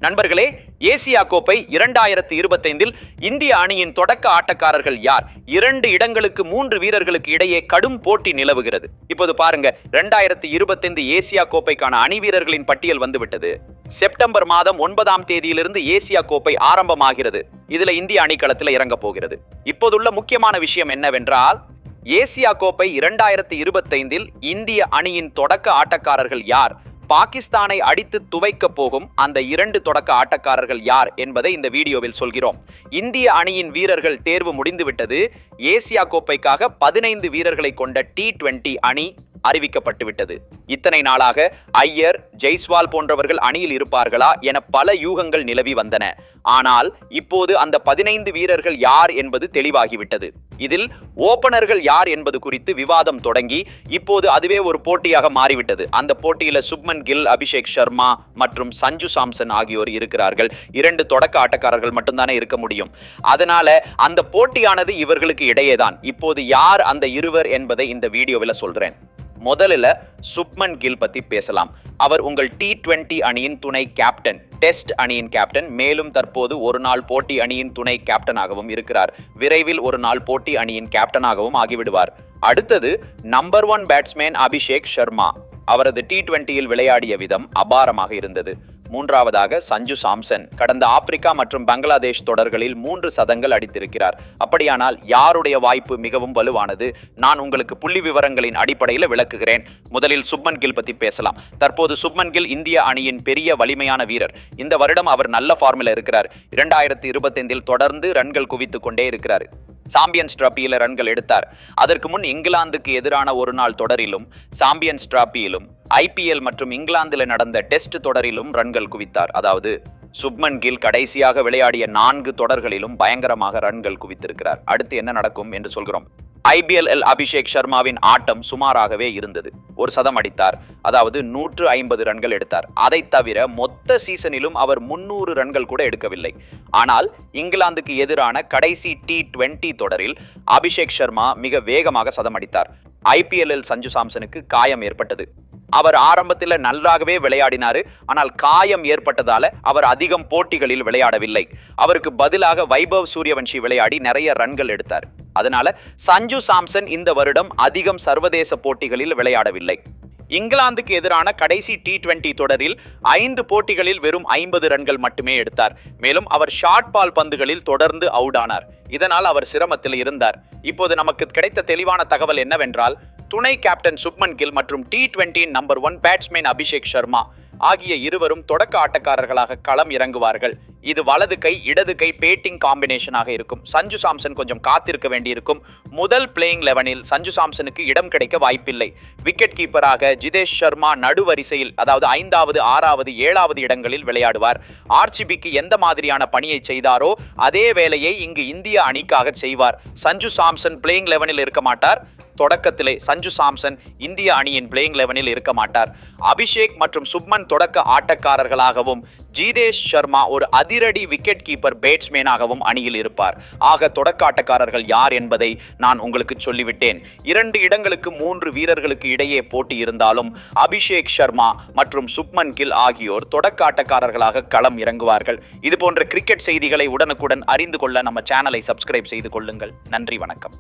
நண்பர்களே, ஏசியா கோப்பை 2025 இந்திய அணியின் தொடக்க ஆட்டக்காரர்கள் யார்? 2 இடங்களுக்கு 3 வீரர்களுக்கு இடையே கடும் போட்டி நிலவுகிறது. இப்போது பாருங்க, 2025 ஏசியா கோப்பைக்கான அணி வீரர்களின் பட்டியல் வந்துவிட்டது. செப்டம்பர் மாதம் 9ஆம் தேதியிலிருந்து ஏசியா கோப்பை ஆரம்பமாகிறது. இதுல இந்திய அணிக்களத்தில் இறங்க போகிறது. இப்போதுள்ள முக்கியமான விஷயம் என்னவென்றால், ஏசியா கோப்பை 2025 இந்திய அணியின் தொடக்க ஆட்டக்காரர்கள் யார்? பாகிஸ்தானை அடித்து துவைக்க போகும் அந்த 2 தொடக்க ஆட்டக்காரர்கள் யார் என்பதை இந்த வீடியோவில் சொல்கிறோம். இந்திய அணியின் வீரர்கள் தேர்வு முடிந்துவிட்டது. ஏசியா கோப்பைக்காக 15 வீரர்களை கொண்ட T20 அணி அறிவிக்கப்பட்டுவிட்டது. இத்தனை நாளாக ஐயர், ஜெய்ஸ்வால் போன்றவர்கள் அணியில் இருப்பார்களா என பல யூகங்கள் நிலவி வந்தன. ஆனால் இப்போது அந்த 15 வீரர்கள் யார் என்பது தெளிவாகிவிட்டது. இதில் ஓபனர்கள் யார் என்பது குறித்து விவாதம் தொடங்கி இப்போது அதுவே ஒரு போட்டியாக மாறிவிட்டது. அந்த போட்டியில சுப்மன் கில், அபிஷேக் சர்மா மற்றும் சஞ்சு சாம்சன் ஆகியோர் இருக்கிறார்கள். 2 தொடக்க ஆட்டக்காரர்கள் மட்டும்தானே இருக்க முடியும். அதனால அந்த போட்டியானது இவர்களுக்கு இடையேதான். இப்போது யார் அந்த இருவர் என்பதை இந்த வீடியோவில் சொல்றேன். முதல்ல சுப்மன் கில் பத்தி பேசலாம். அவர் உங்கள் T20 அணியின் துணை கேப்டன், டெஸ்ட் அணியின் கேப்டன், மேலும் தற்போது ஒரு நாள் போட்டி அணியின் துணை கேப்டனாகவும் இருக்கிறார். விரைவில் ஒரு நாள் போட்டி அணியின் கேப்டனாகவும் ஆகிவிடுவார். அடுத்தது நம்பர் 1 பேட்ஸ்மேன் அபிஷேக் சர்மா. அவரது T20யில் விளையாடிய விதம் அபாரமாக இருந்தது. மூன்றாவதாக சஞ்சு சாம்சன். கடந்த ஆப்பிரிக்கா மற்றும் பங்களாதேஷ் தொடர்களில் 3 சதங்கள் அடித்திருக்கிறார். அப்படியானால் யாருடைய வாய்ப்பு மிகவும் வலுவானது? நான் உங்களுக்கு புள்ளி விவரங்களின் அடிப்படையில் விளக்குகிறேன். முதலில் சுப்மன் கில் பத்தி பேசலாம். தற்போது சுப்மன் கில் இந்திய அணியின் பெரிய வலிமையான வீரர். இந்த வருடம் அவர் நல்ல ஃபார்மில் இருக்கிறார். 2025 தொடர்ந்து ரன்கள் குவித்துக் கொண்டே இருக்கிறார். சாம்பியன்ஸ் டிராபியில ரன்கள் எடுத்தார். அதற்கு முன் இங்கிலாந்துக்கு எதிரான ஒரு நாள் தொடரிலும், சாம்பியன்ஸ் டிராபியிலும், IPL மற்றும் இங்கிலாந்தில் நடந்த டெஸ்ட் தொடரிலும் ரன்கள் குவித்தார். அதாவது சுப்மன் கில் கடைசியாக விளையாடிய 4 தொடர்களிலும் பயங்கரமாக ரன்கள் குவித்திருக்கிறார். அடுத்து என்ன நடக்கும் என்று சொல்கிறோம். IPL அபிஷேக் சர்மாவின் ஆட்டம் சுமாராகவே இருந்தது. ஒரு சதம் அடித்தார், அதாவது 150 ரன்கள் எடுத்தார். அதை தவிர மொத்த சீசனிலும் அவர் 300 ரன்கள் கூட எடுக்கவில்லை. ஆனால் இங்கிலாந்துக்கு எதிரான கடைசி T20 தொடரில் அபிஷேக் சர்மா மிக வேகமாக சதம் அடித்தார். IPL சஞ்சு சாம்சனுக்கு காயம் ஏற்பட்டது. அவர் ஆரம்பத்தில் நன்றாகவே விளையாடினார். ஆனால் காயம் ஏற்பட்டதால அவர் அதிகம் போட்டிகளில் விளையாடவில்லை. அவருக்கு பதிலாக வைபவ் சூரியவன்ஷி விளையாடி நிறைய ரன்கள் எடுத்தார். அதனால சஞ்சு சாம்சன் இந்த வருடம் அதிகம் சர்வதேச போட்டிகளில் விளையாடவில்லை. இங்கிலாந்துக்கு எதிரான கடைசி T20 தொடரில் 5 போட்டிகளில் வெறும் 50 ரன்கள் மட்டுமே எடுத்தார். மேலும் அவர் ஷார்ட் பால் பந்துகளில் தொடர்ந்து அவுட் ஆனார். இதனால் அவர் சிரமத்தில் இருந்தார். இப்போது நமக்கு கிடைத்த தெளிவான தகவல் என்னவென்றால், துணை கேப்டன் சுப்மன் கில் மற்றும் T20 number 1 batsman Abhishek Sharma ஆகிய இருவரும் தொடக்க ஆட்டக்காரர்களாக களம் இறங்குவார்கள். இது வலது கை இடது கை பேட்டிங் காம்பினேஷனாக இருக்கும். சஞ்சு சாம்சன் கொஞ்சம் காத்திருக்க வேண்டியிருக்கும். முதல் பிளேயிங் 11இல் சஞ்சு சாம்சனுக்கு இடம் கிடைக்க வாய்ப்பில்லை. விக்கெட் கீப்பராக ஜிதேஷ் சர்மா நடுவரிசையில், அதாவது 5வது, 6வது, 7வது இடங்களில் விளையாடுவார். RCBக்கு எந்த மாதிரியான பணியை செய்தாரோ அதே வேலையை இங்கு இந்திய அணிக்காக செய்வார். சஞ்சு சாம்சன் பிளேயிங் 11இல் இருக்க மாட்டார். தொடக்கத்திலே சஞ்சு சாம்சன் இந்திய அணியின் பிளேயிங் 11இல் இருக்க மாட்டார். அபிஷேக் மற்றும் சுப்மன் தொடக்க ஆட்டக்காரர்களாகவும், ஜிதேஷ் சர்மா ஒரு அதிரடி விக்கெட் கீப்பர் பேட்ஸ்மேனாகவும் அணியில் இருப்பார். ஆக தொடக்க ஆட்டக்காரர்கள் யார் என்பதை நான் உங்களுக்கு சொல்லிவிட்டேன். 2 இடங்களுக்கு 3 வீரர்களுக்கு இடையே போட்டி இருந்தாலும் அபிஷேக் சர்மா மற்றும் சுப்மன் கில் ஆகியோர் தொடக்க ஆட்டக்காரர்களாக களம் இறங்குவார்கள். இது போன்ற கிரிக்கெட் செய்திகளை உடனுக்குடன் அறிந்து கொள்ள நம்ம சேனலை சப்ஸ்கிரைப் செய்து கொள்ளுங்கள். நன்றி, வணக்கம்.